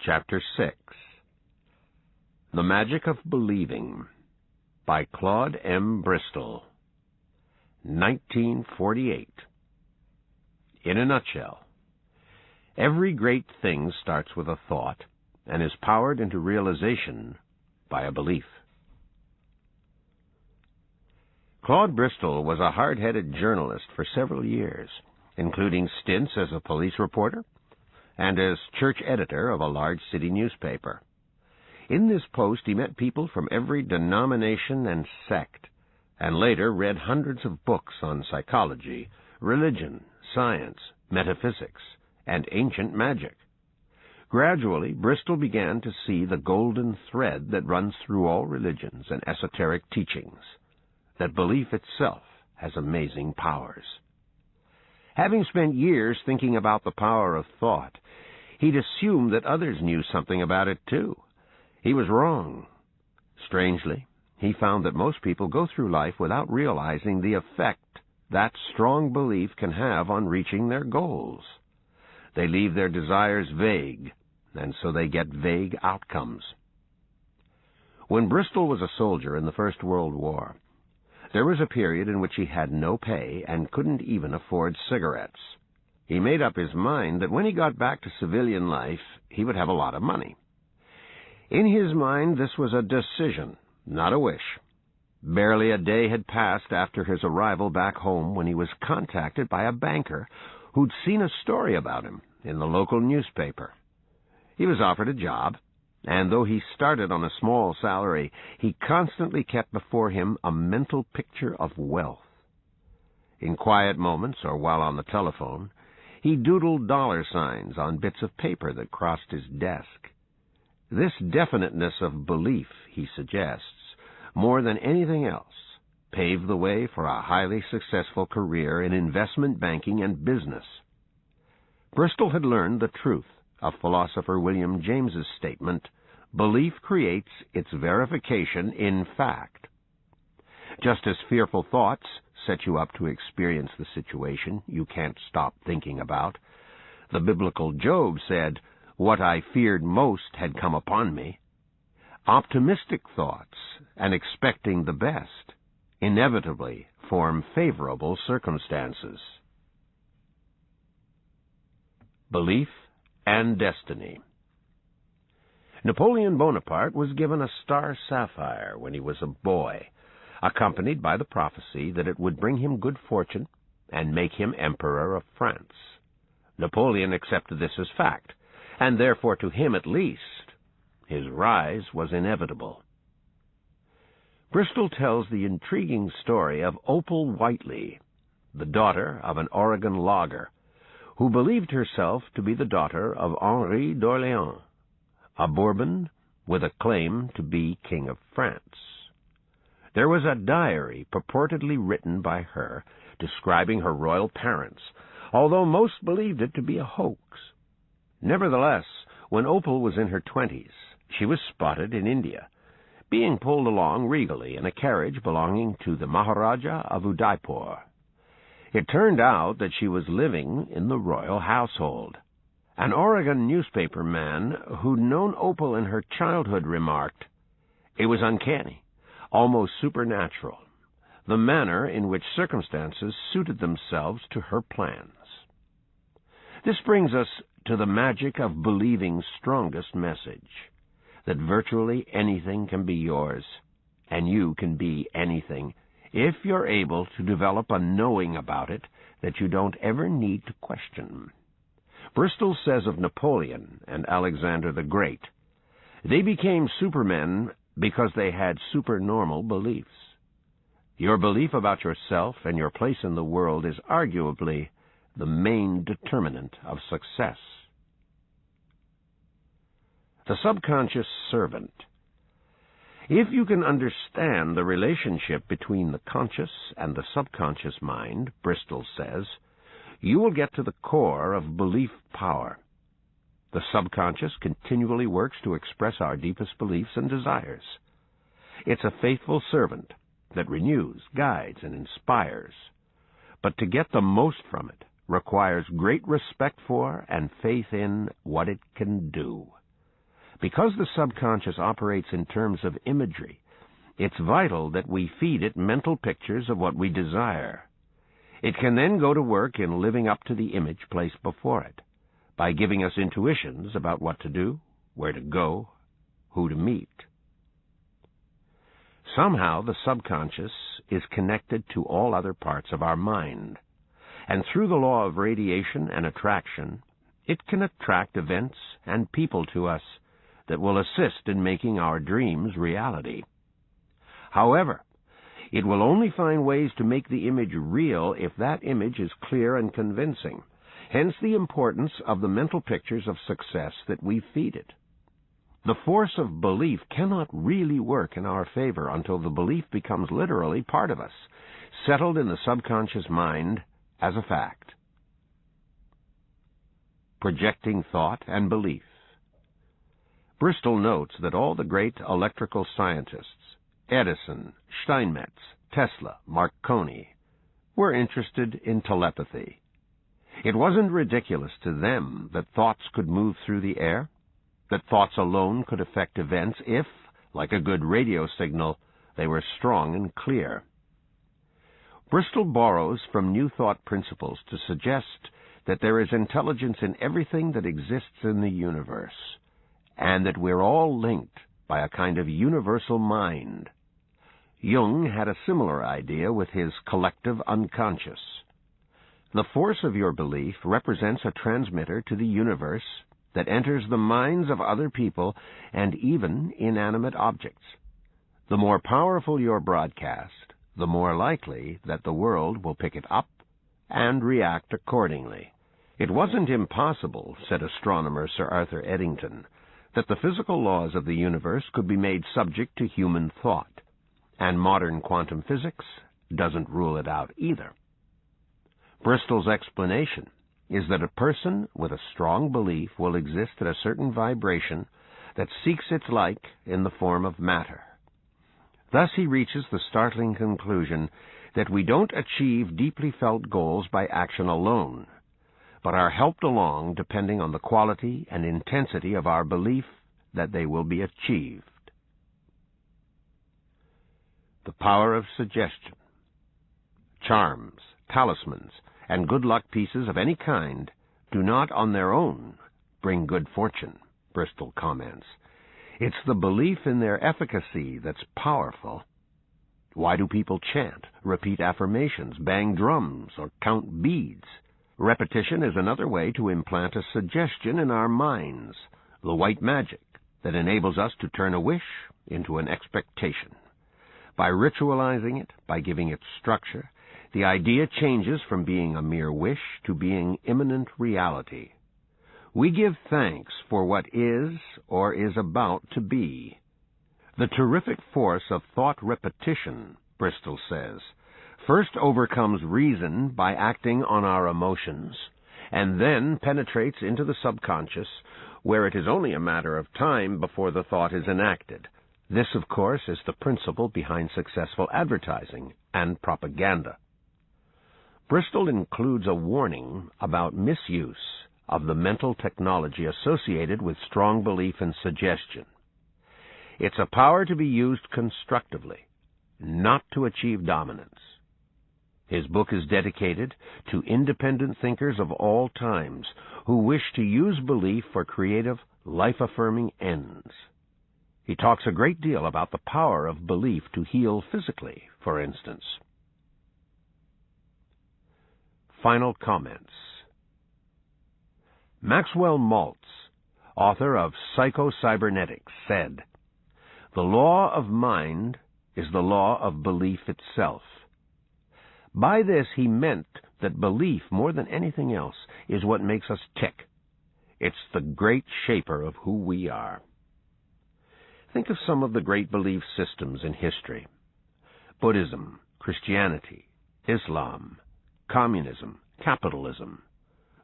Chapter 6 The Magic of Believing by Claude M. Bristol, 1948. In a nutshell, every great thing starts with a thought and is powered into realization by a belief. Claude Bristol was a hard-headed journalist for several years, including stints as a police reporter and as church editor of a large city newspaper. In this post he met people from every denomination and sect, and later read hundreds of books on psychology, religion, science, metaphysics, and ancient magic. Gradually, Bristol began to see the golden thread that runs through all religions and esoteric teachings, that belief itself has amazing powers. Having spent years thinking about the power of thought, he'd assumed that others knew something about it too. He was wrong. Strangely, he found that most people go through life without realizing the effect that strong belief can have on reaching their goals. They leave their desires vague, and so they get vague outcomes. When Bristol was a soldier in the First World War, there was a period in which he had no pay and couldn't even afford cigarettes. He made up his mind that when he got back to civilian life, he would have a lot of money. In his mind, this was a decision, not a wish. Barely a day had passed after his arrival back home when he was contacted by a banker who'd seen a story about him in the local newspaper. He was offered a job, and though he started on a small salary, he constantly kept before him a mental picture of wealth. In quiet moments or while on the telephone, he doodled dollar signs on bits of paper that crossed his desk. This definiteness of belief, he suggests, more than anything else, paved the way for a highly successful career in investment banking and business. Bristol had learned the truth of philosopher William James's statement, "Belief creates its verification in fact." Just as fearful thoughts set you up to experience the situation you can't stop thinking about, the biblical Job said, "What I feared most had come upon me." Optimistic thoughts and expecting the best inevitably form favorable circumstances. Belief and destiny. Napoleon Bonaparte was given a star sapphire when he was a boy, accompanied by the prophecy that it would bring him good fortune and make him Emperor of France. Napoleon accepted this as fact, and therefore to him at least, his rise was inevitable. Bristol tells the intriguing story of Opal Whiteley, the daughter of an Oregon logger, who believed herself to be the daughter of Henri d'Orléans, a Bourbon with a claim to be King of France. There was a diary purportedly written by her describing her royal parents, although most believed it to be a hoax. Nevertheless, when Opal was in her 20s, she was spotted in India, being pulled along regally in a carriage belonging to the Maharaja of Udaipur. It turned out that she was living in the royal household. An Oregon newspaper man who'd known Opal in her childhood remarked, "It was uncanny, almost supernatural, the manner in which circumstances suited themselves to her plans." This brings us to the magic of believing's strongest message, that virtually anything can be yours, and you can be anything, if you're able to develop a knowing about it that you don't ever need to question. Bristol says of Napoleon and Alexander the Great, they became supermen because they had supernormal beliefs. Your belief about yourself and your place in the world is arguably the main determinant of success. The subconscious servant. If you can understand the relationship between the conscious and the subconscious mind, Bristol says, you will get to the core of belief power. The subconscious continually works to express our deepest beliefs and desires. It's a faithful servant that renews, guides, and inspires. But to get the most from it requires great respect for and faith in what it can do. Because the subconscious operates in terms of imagery, it's vital that we feed it mental pictures of what we desire. It can then go to work in living up to the image placed before it, by giving us intuitions about what to do, where to go, who to meet. Somehow the subconscious is connected to all other parts of our mind, and through the law of radiation and attraction, it can attract events and people to us that will assist in making our dreams reality. However, it will only find ways to make the image real if that image is clear and convincing, hence the importance of the mental pictures of success that we feed it. The force of belief cannot really work in our favor until the belief becomes literally part of us, settled in the subconscious mind as a fact. Projecting thought and belief. Bristol notes that all the great electrical scientists, Edison, Steinmetz, Tesla, Marconi, were interested in telepathy. It wasn't ridiculous to them that thoughts could move through the air, that thoughts alone could affect events if, like a good radio signal, they were strong and clear. Bristol borrows from New Thought principles to suggest that there is intelligence in everything that exists in the universe, and that we're all linked by a kind of universal mind. Jung had a similar idea with his collective unconscious. The force of your belief represents a transmitter to the universe that enters the minds of other people and even inanimate objects. The more powerful your broadcast, the more likely that the world will pick it up and react accordingly. It wasn't impossible, said astronomer Sir Arthur Eddington, that the physical laws of the universe could be made subject to human thought, and modern quantum physics doesn't rule it out either. Bristol's explanation is that a person with a strong belief will exist at a certain vibration that seeks its like in the form of matter. Thus he reaches the startling conclusion that we don't achieve deeply felt goals by action alone, but are helped along depending on the quality and intensity of our belief that they will be achieved. The power of suggestion. Charms, talismans, and good luck pieces of any kind do not on their own bring good fortune, Bristol comments. It's the belief in their efficacy that's powerful. Why do people chant, repeat affirmations, bang drums, or count beads? Repetition is another way to implant a suggestion in our minds, the white magic that enables us to turn a wish into an expectation. By ritualizing it, by giving it structure, the idea changes from being a mere wish to being imminent reality. We give thanks for what is or is about to be. The terrific force of thought repetition, Bristol says, first overcomes reason by acting on our emotions, and then penetrates into the subconscious, where it is only a matter of time before the thought is enacted. This, of course, is the principle behind successful advertising and propaganda. Bristol includes a warning about misuse of the mental technology associated with strong belief and suggestion. It's a power to be used constructively, not to achieve dominance. His book is dedicated to independent thinkers of all times who wish to use belief for creative, life-affirming ends. He talks a great deal about the power of belief to heal physically, for instance. Final comments. Maxwell Maltz, author of Psycho-Cybernetics, said, "The law of mind is the law of belief itself." By this he meant that belief, more than anything else, is what makes us tick. It's the great shaper of who we are. Think of some of the great belief systems in history: Buddhism, Christianity, Islam, communism, capitalism.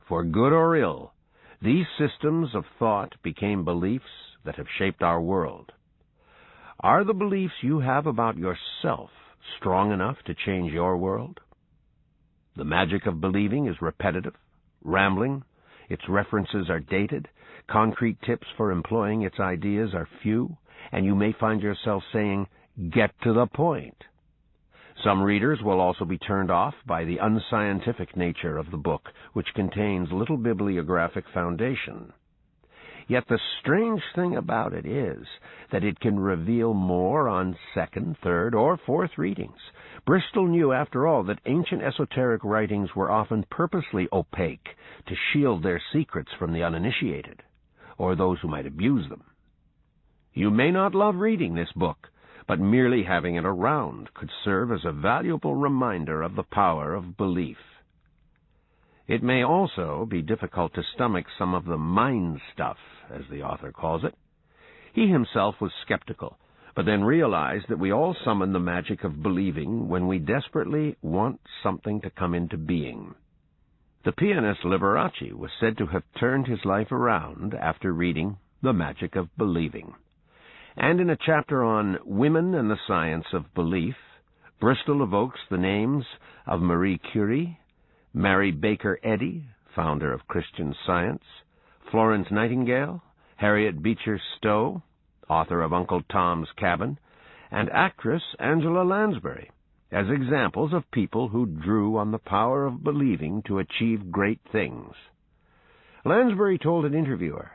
For good or ill, these systems of thought became beliefs that have shaped our world. Are the beliefs you have about yourself strong enough to change your world? The magic of believing is repetitive, rambling, its references are dated, Concrete tips for employing its ideas are few, and you may find yourself saying, "Get to the point." Some readers will also be turned off by the unscientific nature of the book, which contains little bibliographic foundation. Yet the strange thing about it is that it can reveal more on second, third, or fourth readings. Bristol knew, after all, that ancient esoteric writings were often purposely opaque to shield their secrets from the uninitiated, or those who might abuse them. You may not love reading this book, but merely having it around could serve as a valuable reminder of the power of belief. It may also be difficult to stomach some of the mind stuff, as the author calls it. He himself was skeptical, but then realized that we all summon the magic of believing when we desperately want something to come into being. The pianist Liberace was said to have turned his life around after reading The Magic of Believing. And in a chapter on Women and the Science of Belief, Bristol evokes the names of Marie Curie, Mary Baker Eddy, founder of Christian Science, Florence Nightingale, Harriet Beecher Stowe, author of Uncle Tom's Cabin, and actress Angela Lansbury, as examples of people who drew on the power of believing to achieve great things. Lansbury told an interviewer,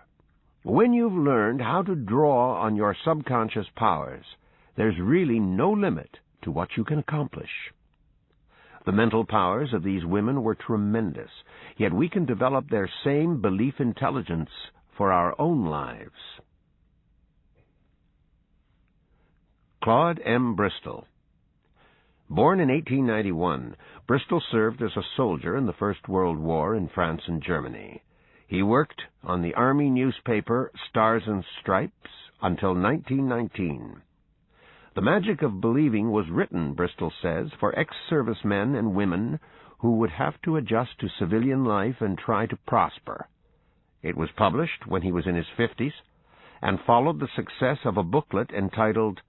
"When you've learned how to draw on your subconscious powers, there's really no limit to what you can accomplish." The mental powers of these women were tremendous, yet we can develop their same belief intelligence for our own lives. Claude M. Bristol. Born in 1891, Bristol served as a soldier in the First World War in France and Germany. He worked on the Army newspaper Stars and Stripes until 1919. The Magic of Believing was written, Bristol says, for ex-servicemen and women who would have to adjust to civilian life and try to prosper. It was published when he was in his 50s and followed the success of a booklet entitled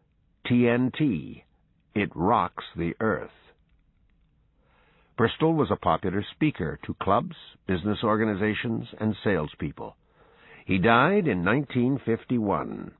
TNT, It Rocks the Earth. Bristol was a popular speaker to clubs, business organizations, and salespeople. He died in 1951.